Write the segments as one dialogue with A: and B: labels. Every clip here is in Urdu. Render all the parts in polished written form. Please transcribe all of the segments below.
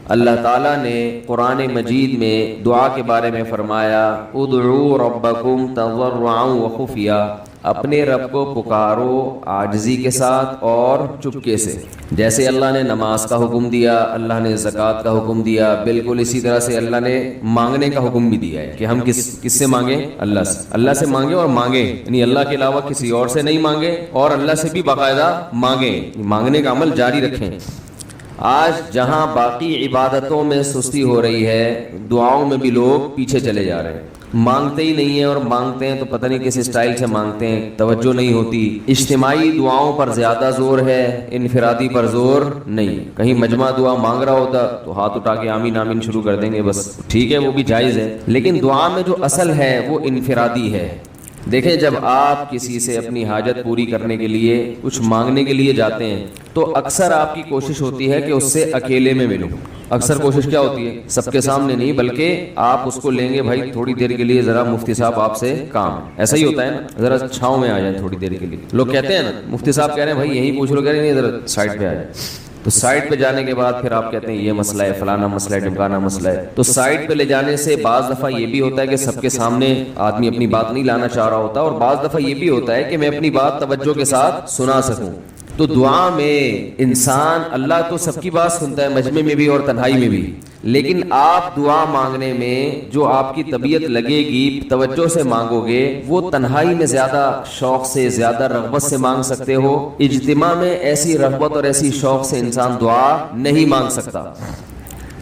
A: اللہ تعالیٰ نے قرآن مجید میں دعا کے بارے میں فرمایا ادعوا ربکم تضرعا وخفیا، اپنے رب کو پکارو عاجزی کے ساتھ اور چپکے سے. جیسے اللہ نے نماز کا حکم دیا، اللہ نے زکوٰۃ کا حکم دیا، بالکل اسی طرح سے اللہ نے مانگنے کا حکم بھی دیا ہے کہ ہم کس سے مانگیں؟ اللہ سے مانگیں اور مانگیں، یعنی اللہ کے علاوہ کسی اور سے نہیں مانگیں اور اللہ سے بھی باقاعدہ مانگیں، مانگنے کا عمل جاری رکھیں. آج جہاں باقی عبادتوں میں سستی ہو رہی ہے، دعاؤں میں بھی لوگ پیچھے چلے جا رہے ہیں، مانگتے ہی نہیں ہیں، اور مانگتے ہیں تو پتہ نہیں کس اسٹائل سے مانگتے ہیں، توجہ نہیں ہوتی. اجتماعی دعاؤں پر زیادہ زور ہے، انفرادی پر زور نہیں. کہیں مجمع دعا مانگ رہا ہوتا تو ہاتھ اٹھا کے آمین آمین شروع کر دیں گے، بس ٹھیک ہے وہ بھی جائز ہے، لیکن دعا میں جو اصل ہے وہ انفرادی ہے. دیکھیں جب آپ کسی سے اپنی حاجت پوری کرنے کے لیے کچھ مانگنے کے لیے جاتے ہیں تو اکثر آپ کی کوشش ہوتی ہے کہ اس سے اکیلے میں ملوں. اکثر کوشش کیا ہوتی ہے؟ سب کے سامنے نہیں، بلکہ آپ اس کو لیں گے بھائی تھوڑی دیر کے لیے ذرا مفتی صاحب آپ سے کام، ایسا ہی ہوتا ہے نا، ذرا چھاؤں میں آ جائیں تھوڑی دیر کے لیے. لوگ کہتے ہیں نا مفتی صاحب کہہ رہے ہیں بھائی یہیں پوچھ لو، کہہ رہے ہیں ذرا سائڈ پہ آ جائیں. تو سائڈ پہ جانے کے بعد پھر آپ کہتے ہیں یہ مسئلہ ہے، فلانا مسئلہ ہے، ڈمکانا مسئلہ ہے. تو سائڈ پہ لے جانے سے بعض دفعہ یہ بھی ہوتا ہے کہ سب کے سامنے آدمی اپنی بات نہیں لانا چاہ رہا ہوتا، اور بعض دفعہ یہ بھی ہوتا ہے کہ میں اپنی بات توجہ کے ساتھ سنا سکوں. تو دعا میں انسان، اللہ تو سب کی بات سنتا ہے، مجمع میں بھی اور تنہائی میں بھی، لیکن آپ دعا مانگنے میں جو آپ کی طبیعت لگے گی، توجہ سے مانگو گے، وہ تنہائی میں زیادہ شوق سے، زیادہ رغبت سے مانگ سکتے ہو. اجتماع میں ایسی رغبت اور ایسی شوق سے انسان دعا نہیں مانگ سکتا.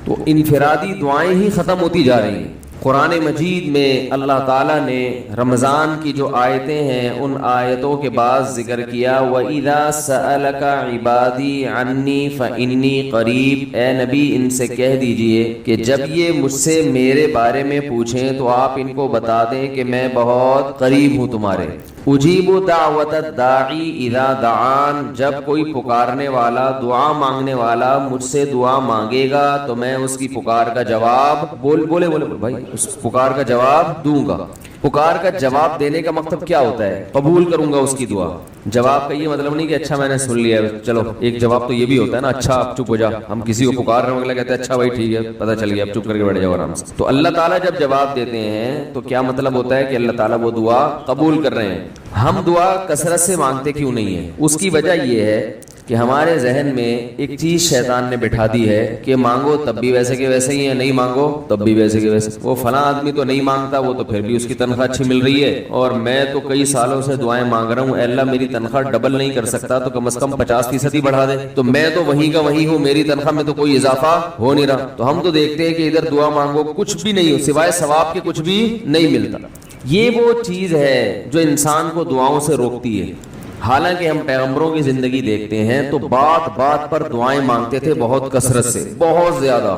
A: تو انفرادی دعائیں ہی ختم ہوتی جا رہی ہیں. قرآن مجید میں اللہ تعالیٰ نے رمضان کی جو آیتیں ہیں ان آیتوں کے بعد ذکر کیا وَإِذَا سَأَلَكَ عِبَادِي عَنِّي فَإِنِّي قَرِيب، اے نبی ان سے کہہ دیجئے کہ جب یہ مجھ سے میرے بارے میں پوچھیں تو آپ ان کو بتا دیں کہ میں بہت قریب ہوں تمہارے. اجیب دعوت الداعی اذا دعان، جب کوئی پکارنے والا، دعا مانگنے والا مجھ سے دعا مانگے گا تو میں اس کی پکار کا جواب بولے بھائی اس پکار کا جواب دوں گا. پکار کا جواب دینے کا مطلب کیا ہوتا ہے؟ قبول کروں گا اس کی دعا. جواب کا یہ مطلب نہیں کہ اچھا میں نے سن لیا ہے، چلو ایک جواب تو یہ بھی ہوتا ہے نا، اچھا آپ چپ ہو جا. ہم کسی کو پکار رہے ہیں اگلا کہتے ہیں اچھا بھائی ٹھیک ہے پتہ چل گیا، اب چپ کر کے بیٹھ جاؤ آرام سے. تو اللہ تعالیٰ جب جواب دیتے ہیں تو کیا مطلب ہوتا ہے کہ اللہ تعالیٰ وہ دعا قبول کر رہے ہیں. ہم دعا کثرت سے مانگتے کیوں نہیں ہیں؟ اس کی وجہ یہ ہے کہ ہمارے ذہن میں ایک چیز شیطان نے بٹھا دی ہے کہ مانگو تب بھی ویسے کے ویسے ہی ہے، نہیں مانگو تب بھی ویسے کے ویسے. وہ فلاں آدمی تو نہیں مانگتا، وہ تو پھر بھی اس کی تنخواہ اچھی مل رہی ہے، اور میں تو کئی سالوں سے دعائیں مانگ رہا ہوں، اے اللہ میری تنخواہ ڈبل نہیں کر سکتا تو کم از کم 50% ہی بڑھا دے، تو میں تو وہیں کا وہیں ہوں، میری تنخواہ میں تو کوئی اضافہ ہو نہیں رہا. تو ہم تو دیکھتے ہیں کہ ادھر دعا مانگو کچھ بھی نہیں ہو سوائے ثواب کے، کچھ بھی نہیں ملتا. یہ وہ چیز ہے جو انسان کو دعاؤں سے روکتی ہے. حالانکہ ہم پیغمبروں کی زندگی دیکھتے ہیں تو بات بات پر دعائیں مانگتے تھے، بہت کثرت سے، بہت زیادہ.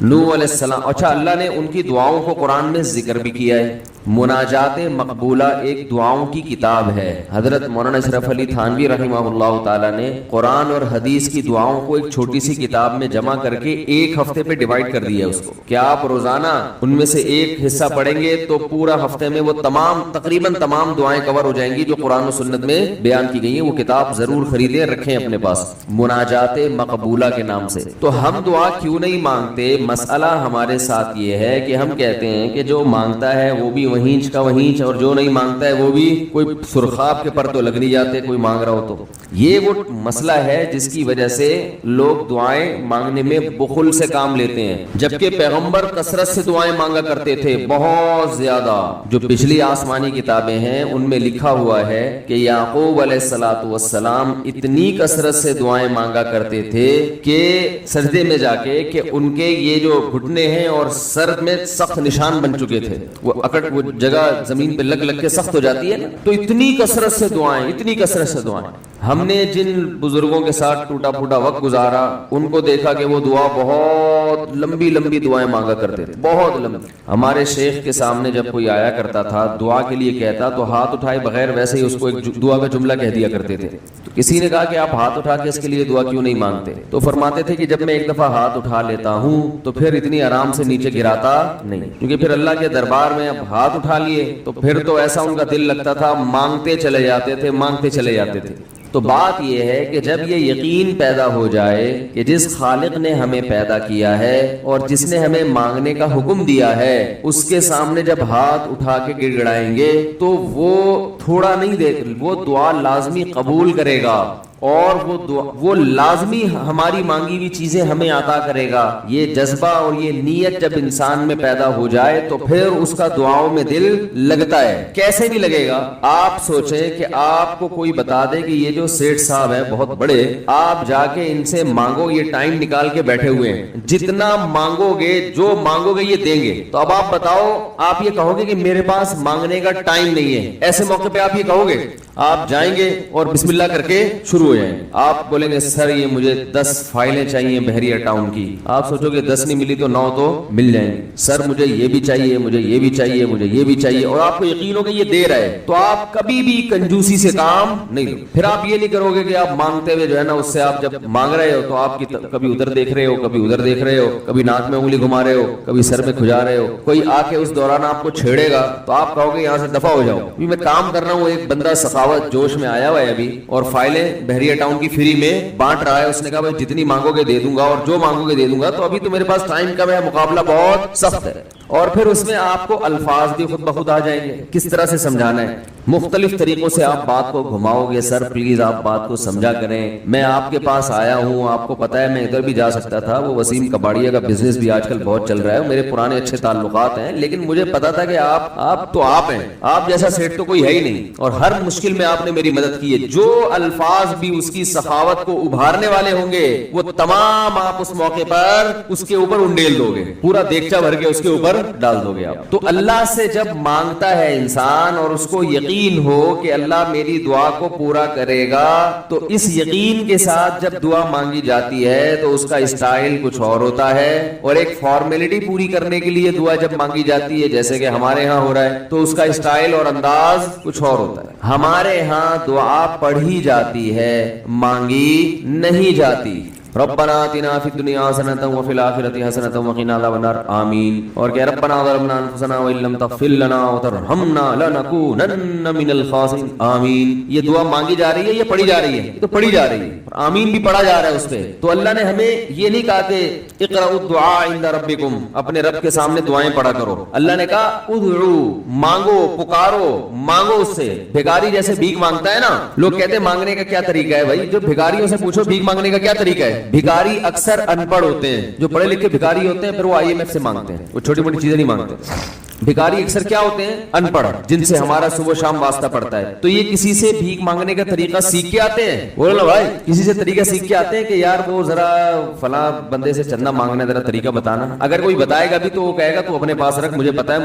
A: نوح علیہ السلام، اچھا اللہ نے ان کی دعاؤں کو قرآن میں ذکر بھی کیا ہے. مناجات مقبولہ ایک دعاؤں کی کتاب ہے. حضرت مولانا اشرف علی تھانوی رحمہ اللہ تعالیٰ نے قرآن اور حدیث کی دعاؤں کو ایک چھوٹی سی کتاب میں جمع کر کے ایک ہفتے پہ ڈیوائیڈ کر دیا اس کو کہ آپ روزانہ ان میں سے ایک حصہ پڑھیں گے تو پورا ہفتے میں وہ تقریباً تمام دعائیں کور ہو جائیں گی جو قرآن و سنت میں بیان کی گئی ہیں. وہ کتاب ضرور خریدیں، رکھیں اپنے پاس، مناجات مقبولہ کے نام سے. تو ہم دعا کیوں نہیں مانگتے؟ مسئلہ ہمارے ساتھ یہ ہے کہ ہم کہتے ہیں کہ جو مانگتا ہے وہ بھی وہینچ کا وہینچ، اور جو نہیں مانگتا ہے وہ بھی کوئی سرخاب کے پر تو لگ نہیں جاتے کوئی مانگ رہا ہو تو. یہ وہ مسئلہ ہے جس کی وجہ سے لوگ دعائیں مانگنے میں بخل سے کام لیتے ہیں، جبکہ پیغمبر کثرت سے دعائیں مانگا کرتے تھے، بہت زیادہ. جو پچھلی آسمانی کتابیں ہیں ان میں لکھا ہوا ہے کہ یعقوب علیہ الصلوۃ والسلام اتنی کثرت سے دعائیں مانگا کرتے تھے کہ سجدے میں جا کے کہ ان کے یہ جو گھٹنے ہیں اور سر میں سخت نشان بن چکے تھے، وہ جگہ زمین پہ لگ کے سخت ہو جاتی ہے نا. تو اتنی کثرت سے دعائیں، اتنی کثرت سے دعائیں. ہم نے جن بزرگوں کے ساتھ ٹوٹا پھوٹا وقت گزارا ان کو دیکھا کہ وہ دعا بہت لمبی دعائیں مانگا کرتے تھے، بہت لمبی. ہمارے شیخ کے سامنے جب کوئی آیا کرتا تھا دعا کے لیے کہتا تو ہاتھ اٹھائے بغیر ویسے ہی اس کو ایک دعا کا جملہ کہہ دیا کرتے تھے. تو کسی نے کہا کہ آپ ہاتھ اٹھا کے اس کے لیے دعا کیوں نہیں مانگتے؟ تو فرماتے تھے کہ جب میں ایک دفعہ ہاتھ اٹھا لیتا ہوں تو پھر اتنی آرام سے نیچے گراتا نہیں، کیونکہ پھر اللہ کے دربار میں اب ہاتھ اٹھا لیے تو پھر تو ایسا ان کا دل لگتا تھا، مانگتے چلے جاتے تھے. تو بات یہ ہے کہ جب یہ یقین پیدا ہو جائے کہ جس خالق نے ہمیں پیدا کیا ہے اور جس نے ہمیں مانگنے کا حکم دیا ہے اس کے سامنے جب ہاتھ اٹھا کے گڑ گڑائیں گے تو وہ تھوڑا نہیں دے، وہ دعا لازمی قبول کرے گا اور وہ لازمی ہماری مانگی ہوئی چیزیں ہمیں عطا کرے گا۔ یہ جذبہ اور یہ نیت جب انسان میں پیدا ہو جائے تو پھر اس کا دعاؤں میں دل لگتا ہے۔ کیسے نہیں لگے گا؟ آپ سوچیں کہ آپ کو کوئی بتا دے کہ یہ جو سیٹھ صاحب ہیں بہت بڑے، آپ جا کے ان سے مانگو، یہ ٹائم نکال کے بیٹھے ہوئے ہیں، جتنا مانگو گے جو مانگو گے یہ دیں گے، تو اب آپ بتاؤ، آپ یہ کہو گے کہ میرے پاس مانگنے کا ٹائم نہیں ہے، ایسے موقع پہ آپ یہ کہو گے؟ آپ جائیں گے اور بسم اللہ کر کے شروع ہو جائیں گے۔ آپ بولیں گے سر یہ مجھے 10 فائلیں چاہیے بحریہ ٹاؤن کی، آپ سوچو گے 10 نہیں ملی تو 9 تو مل جائیں گے۔ سر مجھے یہ بھی چاہیے، مجھے یہ بھی چاہیے، مجھے یہ بھی چاہیے، اور آپ کو یقین ہو کہ یہ دے رہا ہے، تو آپ کبھی بھی کنجوسی سے کام نہیں لو۔ پھر آپ یہ نہیں کرو گے کہ آپ مانگتے ہوئے جو ہے نا اس سے آپ جب مانگ رہے ہو تو آپ کی کبھی ادھر دیکھ رہے ہو، کبھی ادھر دیکھ رہے ہو، کبھی ناک میں انگلی گھما رہے ہو، کبھی سر میں کھجا رہے ہو، کوئی آ کے اس دوران آپ کو چھیڑے گا تو آپ کہو گے یہاں سے دفع ہو جاؤ، میں کام کر رہا ہوں۔ ایک بندہ سخاوت جوش میں آیا ہوا ہے ابھی اور فائلیں بحریہ ٹاؤن کی فری میں بانٹ رہا ہے، اس نے کہا بھائی جتنی مانگو گے دے دوں گا اور جو مانگو گے دے دوں گا، تو ابھی تو میرے پاس ٹائم کم ہے، مقابلہ بہت سخت ہے۔ اور پھر اس میں آپ کو الفاظ بھی خود بخود آ جائیں گے، کس طرح سے سمجھانا ہے، مختلف طریقوں سے آپ بات کو گھماؤ گے، سر پلیز آپ بات کو سمجھا کریں، میں آپ کے پاس آیا ہوں، آپ کو پتا ہے میں ادھر بھی جا سکتا تھا، وہ وسیم کباڑیہ کا بزنس بھی آج کل بہت چل رہا ہے، میرے پرانے اچھے تعلقات ہیں، لیکن مجھے پتا تھا کہ آپ تو آپ ہیں، آپ جیسا سیٹ تو کوئی ہے ہی نہیں، اور ہر مشکل میں آپ نے میری مدد کی ہے۔ جو الفاظ بھی اس کی سخاوت کو ابھارنے والے ہوں گے وہ تمام آپ اس موقع پر اس کے اوپر انڈیل دو گے، پورا دیگچہ بھر کے اس کے اوپر ڈال دو گے آپ۔ تو اللہ سے جب مانگتا ہے انسان اور اس کو یقین ہو کہ اللہ میری دعا کو پورا کرے گا، تو اس یقین کے ساتھ جب دعا مانگی جاتی ہے تو اس کا اسٹائل کچھ اور ہوتا ہے، اور ایک فارمیلٹی پوری کرنے کے لیے دعا جب مانگی جاتی ہے جیسے کہ ہمارے ہاں ہو رہا ہے تو اس کا اسٹائل اور انداز کچھ اور ہوتا ہے۔ ہمارے ہاں دعا پڑھی جاتی ہے، مانگی نہیں جاتی۔ ربنا آتنا فی الدنیا حسنۃ وفی الآخرۃ حسنۃ وقنا عذاب النار آمین۔ اور کہ ربنا ظلمنا انفسنا وان لم تغفر لنا وترحمنا لنکونن من الخاسرین آمین۔ یہ دعا مانگی جا رہی ہے، یہ پڑھی جا رہی ہے، تو پڑھی جا رہی ہے، آمین بھی پڑھا جا رہا ہے اس پہ۔ تو اللہ نے ہمیں یہ نہیں کہا کہ اقرؤوا الدعاء عند ربکم، اپنے رب کے سامنے دعائیں پڑھا کرو، اللہ نے کہا ادعوا، مانگو، پکارو، مانگو اس سے۔ بھکاری جیسے بھیک مانگتا ہے نا، لوگ کہتے ہیں مانگنے کا کیا طریقہ ہے؟ بھائی جو بھکاریوں سے پوچھو بھیک مانگنے کا کیا طریقہ ہے۔ بھکاری اکثر ان پڑھ ہوتے ہیں، جو پڑھے لکھے بھکاری ہوتے ہیں پھر وہ IMF سے مانگتے ہیں، وہ چھوٹی موٹی چیزیں نہیں مانگتے۔ بھکاری اکثر کیا ہوتے ہیں؟ ان پڑھ، جن سے ہمارا صبح شام واسطہ پڑتا ہے۔ تو یہ کسی سے بھیک مانگنے کا طریقہ سیکھ کے آتے ہیں، بولو نا بھائی، کسی سے طریقہ سیکھ کے آتے ہیں کہ یار وہ ذرا فلاں بندے سے چندہ مانگنا، ذرا طریقہ بتانا۔ اگر کوئی بتائے گا بھی تو وہ کہے گا تو اپنے پاس رکھ، مجھے پتا ہے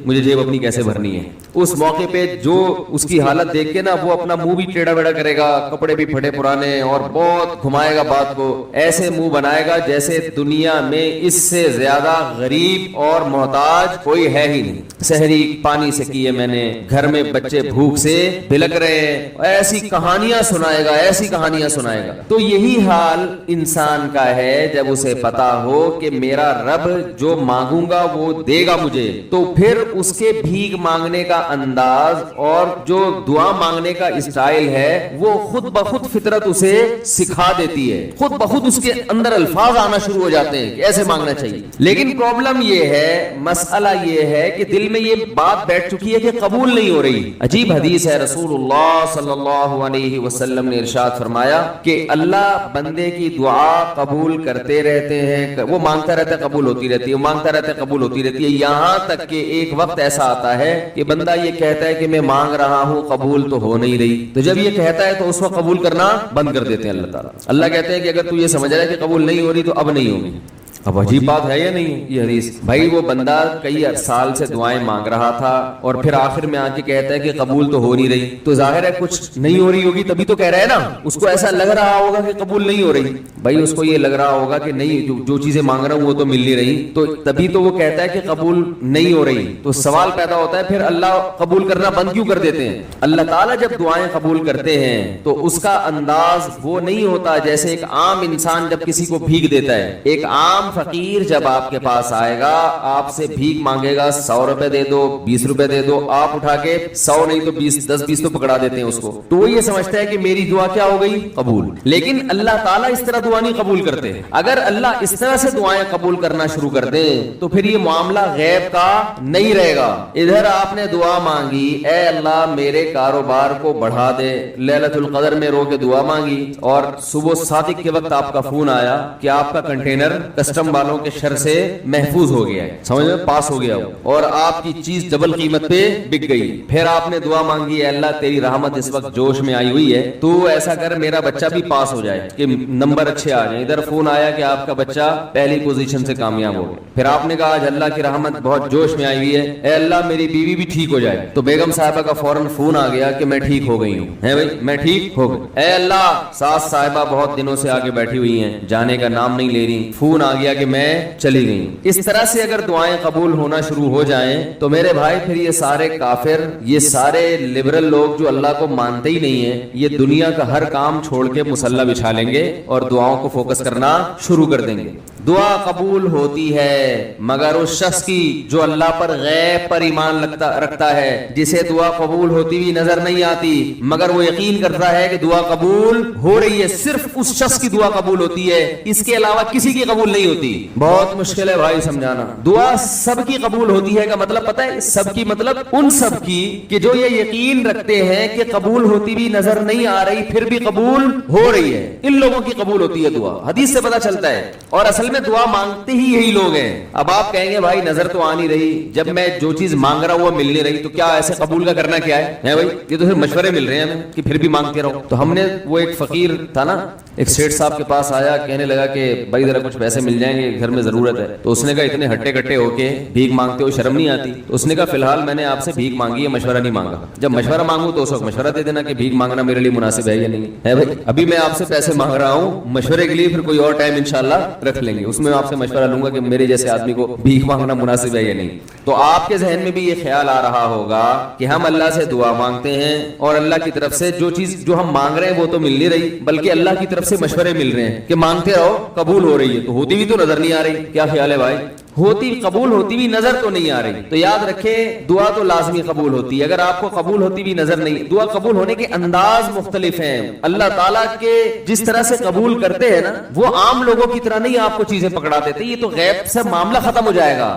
A: مجھے جیب اپنی کیسے بھرنی ہے۔ اس موقع پہ جو اس کی حالت دیکھ کے نا وہ اپنا منہ بھی ٹیڑھا بیڑا کرے گا، کپڑے بھی پھٹے پرانے، اور بہت گھمائے گا بات کو، ایسے منہ بنائے گا جیسے دنیا میں اس سے زیادہ غریب اور محتاج کوئی ہے ہی نہیں۔ سحری پانی سے کیے میں نے، گھر میں بچے بھوک سے بلک رہے ہیں، ایسی کہانیاں سنائے گا، ایسی کہانیاں سنائے گا۔ تو یہی حال انسان کا ہے جب اسے پتا ہو کہ میرا رب جو مانگوں گا وہ دے گا مجھے، تو پھر اس کے بھیک مانگنے کا انداز اور جو دعا مانگنے کا اسٹائل ہے وہ خود بخود فطرت اسے سکھا دیتی ہے، خود بخود اس کے اندر الفاظ آنا شروع ہو جاتے ہیں کہ ایسے مانگنا چاہیے۔ لیکن پرابلم یہ ہے، مسئلہ یہ ہے کہ دل میں یہ بات بیٹھ چکی ہے کہ قبول نہیں ہو رہی۔ عجیب حدیث ہے، رسول اللہ صلی اللہ علیہ وسلم نے ارشاد فرمایا کہ اللہ بندے کی دعا قبول کرتے رہتے ہیں، وہ مانگتا رہتا ہے قبول ہوتی رہتی ہے، مانگتا رہتا ہے قبول ہوتی رہتی ہے، یہاں تک کہ ایک وقت ایسا آتا ہے کہ بندہ یہ کہتا ہے کہ میں مانگ رہا ہوں قبول تو ہو نہیں رہی، تو جب یہ کہتا ہے تو اس وقت قبول کرنا بند کر دیتے ہیں اللہ تعالیٰ۔ اللہ کہتے ہیں کہ اگر تو یہ سمجھ رہا ہے کہ قبول نہیں ہو رہی تو اب نہیں ہوگی۔ اب عجیب بات ہے یا نہیں یہ حدیث؟ بھائی وہ بندہ کئی سال سے دعائیں مانگ رہا تھا اور پھر آخر میں آ کے کہتا ہے کہ قبول تو ہو نہیں رہی، تو ظاہر ہے کچھ نہیں ہو رہی ہوگی تبھی تو کہہ رہا ہے نا۔ اس کو ایسا لگ رہا ہوگا کہ قبول نہیں ہو رہی، بھائی اس کو یہ لگ رہا ہوگا کہ نہیں جو چیزیں مانگ رہا ہوں وہ تو مل نہیں رہی، تو تبھی تو وہ کہتا ہے کہ قبول نہیں ہو رہی۔ تو سوال پیدا ہوتا ہے پھر اللہ قبول کرنا بند کیوں کر دیتے ہیں؟ اللہ تعالیٰ جب دعائیں قبول کرتے ہیں تو اس کا انداز وہ نہیں ہوتا جیسے ایک عام انسان جب کسی کو بھیک دیتا ہے۔ ایک عام فقیر جب آپ کے پاس آئے گا, آپ سے بھیک مانگے گا, 100 روپے دے دو, 20 روپے دے دو, آپ اٹھا کے 100 نہیں تو 10-20 تو پکڑا دیتے ہیں اس کو, تو وہ یہ سمجھتا ہے کہ میری دعا کیا ہو گئی, قبول. لیکن اللہ تعالیٰ اس طرح دعا نہیں قبول کرتے. اگر اللہ اس طرح سے دعائیں قبول کرنا شروع کر دیں تو پھر یہ معاملہ غیب کا نہیں رہے گا. ادھر آپ نے دعا مانگی, اے اللہ میرے کاروبار کو بڑھا دے, لیلۃ القدر میں رو کے دعا مانگی, اور صبح صادق کے وقت آپ کا فون آیا کہ آپ کا کنٹینر کسٹم والوں کے شر سے محفوظ ہو گیا ہے, سمجھ میں پاس ہو گیا ہو, اور آپ کی چیز ڈبل قیمت پہ بک گئی. پھر آپ نے دعا مانگی, اے اللہ تیری رحمت اس وقت جوش میں آئی ہوئی ہے, تو ایسا کر میرا بچہ بھی پاس ہو جائے کہ نمبر اچھے آ جائیں. ادھر فون آیا کہ آپ کا بچہ پہلی پوزیشن سے کامیاب ہو گیا. پھر آپ نے کہا آج اللہ کی رحمت بہت جوش میں آئی ہوئی ہے, اے اللہ میری بیوی بھی ٹھیک ہو جائے. تو بیگم صاحبہ کا فوراً فون آ گیا کہ میں ٹھیک ہو گئی ہوں, ہے بھائی میں ٹھیک ہو گئی. اے اللہ ساس صاحبہ بہت دنوں سے آگے بیٹھی ہوئی ہیں, جانے کا نام نہیں لے رہی, فون آ گیا کہ میں چلی گئی. اس طرح سے اگر دعائیں قبول ہونا شروع ہو جائیں تو میرے بھائی پھر یہ سارے کافر, یہ سارے لبرل لوگ جو اللہ کو مانتے ہی نہیں ہیں, یہ دنیا کا ہر کام چھوڑ کے مصلی بچھا لیں گے اور دعاؤں کو فوکس کرنا شروع کر دیں گے. دعا قبول ہوتی ہے مگر اس شخص کی جو اللہ پر غیب پر ایمان رکھتا ہے, جسے دعا قبول ہوتی بھی نظر نہیں آتی مگر وہ یقین کرتا ہے کہ دعا قبول ہو رہی ہے. صرف اس شخص کی دعا قبول ہوتی ہے, اس کے علاوہ کسی کی قبول نہیں ہوتی. بہت مشکل ہے بھائی سمجھانا. دعا سب کی قبول ہوتی ہے کا مطلب پتہ ہے, سب کی مطلب ان سب کی کہ جو یہ یقین رکھتے ہیں کہ قبول ہوتی بھی نظر نہیں آ رہی پھر بھی قبول ہو رہی ہے, ان لوگوں کی قبول ہوتی ہے دعا. حدیث سے پتہ چلتا ہے. اور اصل میں دعا مانگتے ہی یہی لوگ ہیں. اب آپ کہیں گے بھائی نظر تو آ نہیں رہی, جب میں جو چیز مانگ رہا ہوں وہ مل نہیں رہی, تو کیا ایسے قبول کا کرنا کیا ہے بھائی, یہ تو پھر مشورے مل رہے ہیں ہمیں کہ پھر بھی مانگتے رہو. تو ہم نے, وہ ایک فقیر تھا نا, ایک سیٹھ صاحب کے پاس آیا, کہنے لگا کہ بھائی ذرا کچھ پیسے مل جائیں گے, گھر میں ضرورت ہے. تو اس نے کہا اتنے ہٹے کٹے ہو کے بھیک مانگتے ہو, شرم نہیں آتی؟ تو اس نے کہا فی الحال میں نے آپ سے بھیک مانگی ہے, مشورہ نہیں مانگا. جب مشورہ مانگوں تو اس وقت مشورہ دے دینا کہ بھیک مانگنا میرے لیے مناسب ہے یا نہیں ہے. بھائی ابھی میں آپ سے پیسے مانگ رہا ہوں, مشورے کے لیے پھر کوئی اور ٹائم انشاءاللہ رکھ لیں گے, اس میں آپ سے مشورہ لوں گا کہ میرے جیسے آدمی کو بھیک مانگنا مناسب ہے یا نہیں. تو آپ کے ذہن میں بھی یہ خیال آ رہا ہوگا کہ ہم اللہ سے دعا مانگتے ہیں اور اللہ کی طرف سے جو چیز جو ہم مانگ رہے ہیں وہ تو مل نہیں رہی, بلکہ اللہ کی طرف سے مشورے مل رہے ہیں کہ مانگتے رہو قبول ہو رہی ہے, تو ہوتی بھی تو نظر نہیں آ رہی. کیا خیال ہے بھائی, ہوتی قبول ہوتی بھی نظر تو نہیں آ رہی. تو یاد رکھیں دعا تو لازمی قبول ہوتی ہے. اگر آپ کو قبول ہوتی بھی نظر نہیں, دعا قبول ہونے کے انداز مختلف ہیں. اللہ تعالیٰ کے جس طرح سے قبول کرتے ہیں نا, وہ عام لوگوں کی طرح نہیں آپ کو چیزیں پکڑا دیتے, یہ تو غیب سے معاملہ ختم ہو جائے گا.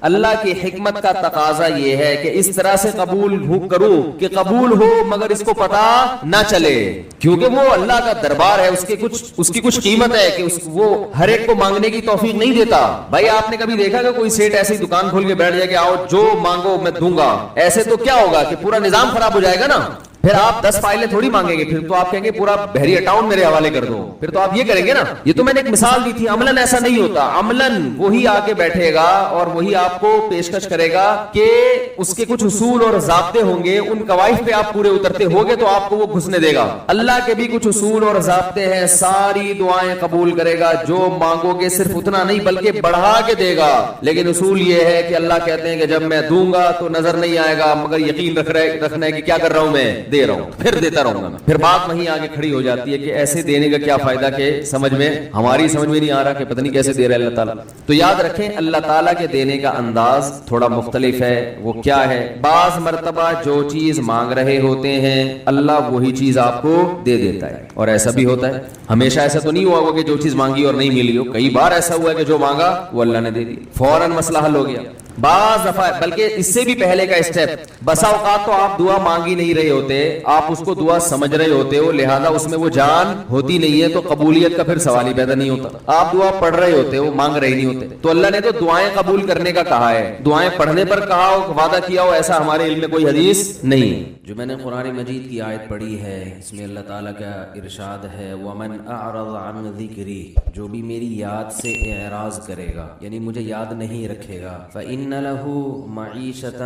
A: اللہ کی حکمت کا تقاضا یہ ہے کہ اس طرح سے قبول کروں کہ قبول ہو مگر اس کو پتا نہ چلے, کیونکہ وہ اللہ کا دربار ہے, اس کی کچھ قیمت ہے کہ وہ ہر ایک کو مانگنے کی توفیق نہیں دیتا. بھائی آپ نے کبھی دیکھا کہ کوئی سیٹ ایسی دکان کھول کے بیٹھ جائے کہ آؤ جو مانگو میں دوں گا, ایسے تو کیا ہوگا کہ پورا نظام خراب ہو جائے گا نا. پھر آپ 10 فائلیں تھوڑی مانگیں گے, پھر تو آپ کہیں گے پورا بحری اکاؤنٹ میرے حوالے کر دو, پھر تو آپ یہ کریں گے نا. یہ تو میں نے ایک مثال دی تھی, عملاً ایسا نہیں ہوتا. عملاً وہی آ کے بیٹھے گا اور وہی آپ کو پیشکش کرے گا کہ اس کے کچھ اصول اور ضابطے ہوں گے, ان قواعد پہ آپ پورے اترتے ہوگے تو آپ کو وہ گھسنے دے گا. اللہ کے بھی کچھ اصول اور ضابطے ہیں, ساری دعائیں قبول کرے گا, جو مانگو گے صرف اتنا نہیں بلکہ بڑھا کے دے گا. لیکن اصول یہ ہے کہ اللہ کہتے ہیں کہ جب میں دوں گا تو نظر نہیں آئے گا, مگر یقین رکھنا ہے کہ کیا کر رہا ہوں, میں دے رہا ہوں, پھر دیتا رہوں گا. پھر بات وہیں آگے کھڑی ہو جاتی ہے کہ ایسے دینے کا کیا فائدہ, کہ ہماری سمجھ میں نہیں آ رہا کہ پتہ نہیں کیسے دے رہا ہے اللہ تعالیٰ. تو یاد رکھیں اللہ تعالیٰ کے دینے کا انداز تھوڑا مختلف ہے. وہ کیا ہے, بعض مرتبہ جو چیز مانگ رہے ہوتے ہیں اللہ وہی چیز آپ کو دے دیتا ہے, اور ایسا بھی ہوتا ہے. ہمیشہ ایسا تو نہیں ہوا ہوگا کہ جو چیز مانگی اور نہیں ملی ہو, کئی بار ایسا ہوا ہے کہ جو مانگا وہ اللہ نے دے دی, فوراً مسئلہ حل ہو گیا. بعض دفعہ بلکہ اس سے بھی پہلے کا اسٹیپ, بسا اوقات تو آپ دعا مانگی نہیں رہے ہوتے, آپ اس کو دعا سمجھ رہے ہوتے ہو, لہذا اس میں وہ جان ہوتی نہیں ہے, تو قبولیت کا پھر سوال ہی پیدا نہیں ہوتا. آپ دعا پڑھ رہے ہوتے ہو, مانگ رہے نہیں ہوتے. تو اللہ نے تو دعائیں قبول کرنے کا کہا ہے, دعائیں پڑھنے پر کہا ہو, وعدہ کیا ہو, ایسا ہمارے علم میں کوئی حدیث نہیں. جو میں نے قرآن مجید کی آیت پڑھی ہے, اس میں اللہ تعالیٰ کا ارشاد ہے, وَمَنْ أَعْرَضَ عَنْ ذِكْرِي, جو بھی میری یاد سے اعراض کرے گا, یعنی مجھے یاد نہیں رکھے گا, فَإِنَّ ان لہ معیشۃ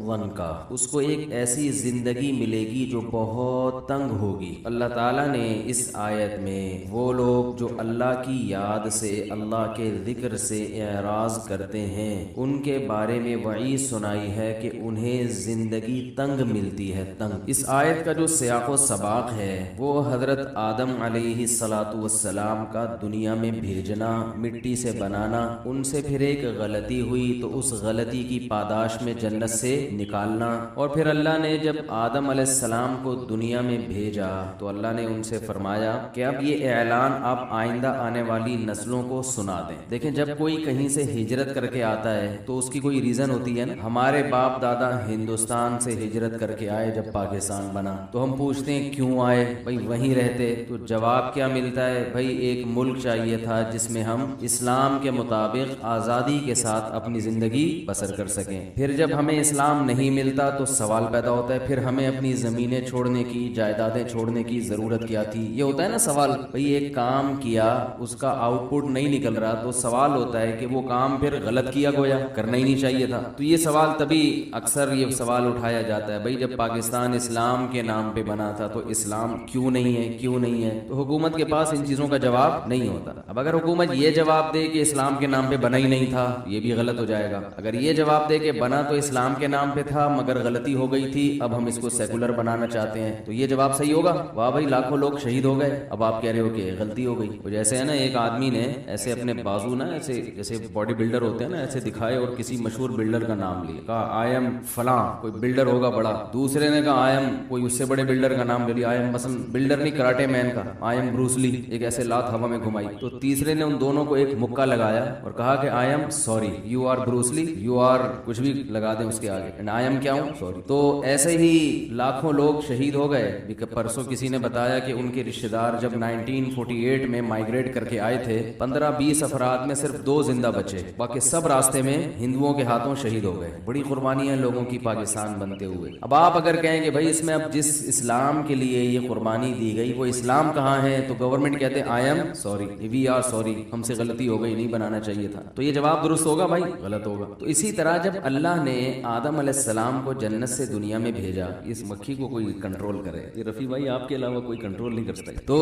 A: ضنکا، اس کو ایک ایسی زندگی ملے گی جو بہت تنگ ہوگی۔ اللہ تعالیٰ نے اس آیت میں وہ لوگ جو اللہ کی یاد سے، اللہ کے ذکر سے اعراض کرتے ہیں، ان کے بارے میں وعید سنائی ہے کہ انہیں زندگی تنگ ملتی ہے، تنگ۔ اس آیت کا جو سیاق و سباق ہے وہ حضرت آدم علیہ السلام کا دنیا میں بھیجنا، مٹی سے بنانا، ان سے پھر ایک غلطی ہوئی تو اس غلطی کی پاداش میں جنت سے نکالنا، اور پھر اللہ نے جب آدم علیہ السلام کو دنیا میں بھیجا تو اللہ نے ان سے فرمایا کہ اب یہ اعلان آپ آئندہ آنے والی نسلوں کو سنا دیں۔ دیکھیں جب کوئی کہیں سے ہجرت کر کے آتا ہے تو اس کی کوئی ریزن ہوتی ہے نا۔ ہمارے باپ دادا ہندوستان سے ہجرت کر کے آئے، جب پاکستان بنا تو ہم پوچھتے ہیں کیوں آئے بھائی، وہیں رہتے تو جواب کیا ملتا ہے؟ بھائی ایک ملک چاہیے تھا جس میں ہم اسلام کے مطابق آزادی کے ساتھ اپنی زندگی بسر کر سکیں۔ پھر جب ہمیں اسلام نہیں ملتا تو سوال پیدا ہوتا ہے پھر ہمیں اپنی زمینیں چھوڑنے کی، جائیدادیں چھوڑنے کی ضرورت کیا تھی؟ یہ ہوتا ہے نا سوال۔ بھئی ایک کام کیا، اس کا آؤٹ پٹ نہیں نکل رہا تو سوال ہوتا ہے کہ وہ کام پھر غلط کیا گویا، کرنا ہی نہیں چاہیے تھا۔ تو یہ سوال تبھی اکثر یہ سوال اٹھایا جاتا ہے بھئی جب پاکستان اسلام کے نام پہ بنا تھا تو اسلام کیوں نہیں ہے، کیوں نہیں ہے؟ تو حکومت کے پاس ان چیزوں کا جواب نہیں ہوتا۔ اب اگر حکومت یہ جواب دے کہ اسلام کے نام پہ بنا ہی نہیں تھا، یہ بھی غلط ہو جائے گا۔ اگر یہ جواب دے کہ بنا تو اسلام کے نام پہ تھا مگر غلطی ہو گئی تھی، اب ہم اس کو سیکولر بنانا چاہتے ہیں، تو یہ جواب صحیح ہوگا؟ واہ بھائی لاکھوں لوگ شہید ہو گئے، اب آپ کہہ رہے ہو کہ غلطی ہو گئی۔ وہ جیسے ہے نا ایک آدمی نے ایسے اپنے بازو نا ایسے جیسے باڈی بلڈر ہوتے ہیں نا ایسے دکھائے اور کسی مشہور بلڈر کا نام لیا، کہا آئی ایم فلاں، کوئی بلڈر ہوگا بڑا۔ دوسرے نے کہا آئی ایم کوئی اس سے بڑے بلڈر کا نام لے لیا، آئی ایم مثلا بلڈر نہیں کراٹے مین کا، آئی ایم بروس لی، ایک ایسے لات ہوا میں گھمائی۔ تو تیسرے نے ان دونوں کو ایک مکہ لگایا اور کہا کہ I am sorry, you are Bruce Lee, you are کچھ بھی لگا دیں اس کے آگے، اینڈ آئی ایم کیا ہوں، سوری۔ تو ایسے ہی لاکھوں لوگ شہید ہو گئے۔ پرسوں کسی نے بتایا کہ ان کے رشتہ دار جب 1948 میں مائگریٹ کر کے آئے تھے، 15-20 افراد میں صرف 2 زندہ بچے، باقی سب راستے میں ہندوؤں کے ہاتھوں شہید ہو گئے۔ بڑی قربانی ہے لوگوں کی پاکستان بنتے ہوئے۔ اب آپ اگر کہیں کہ بھائی اس میں اب جس اسلام کے لیے یہ قربانی دی گئی وہ اسلام کہاں ہے، تو گورنمنٹ کہتے ہیں I am sorry, we are sorry, ہم سے غلطی ہو گئی، نہیں بنانا چاہیے تھا۔ تو یہ جواب درست ہوگا بھائی؟ غلط ہوگا۔ تو اسی طرح جب اللہ نے آدم علیہ السلام کو جنت سے دنیا میں بھیجا، اس مکھی کو کوئی کنٹرول کرے، یہ رفیع بھائی آپ کے علاوہ کوئی کنٹرول نہیں کر سکتا۔ تو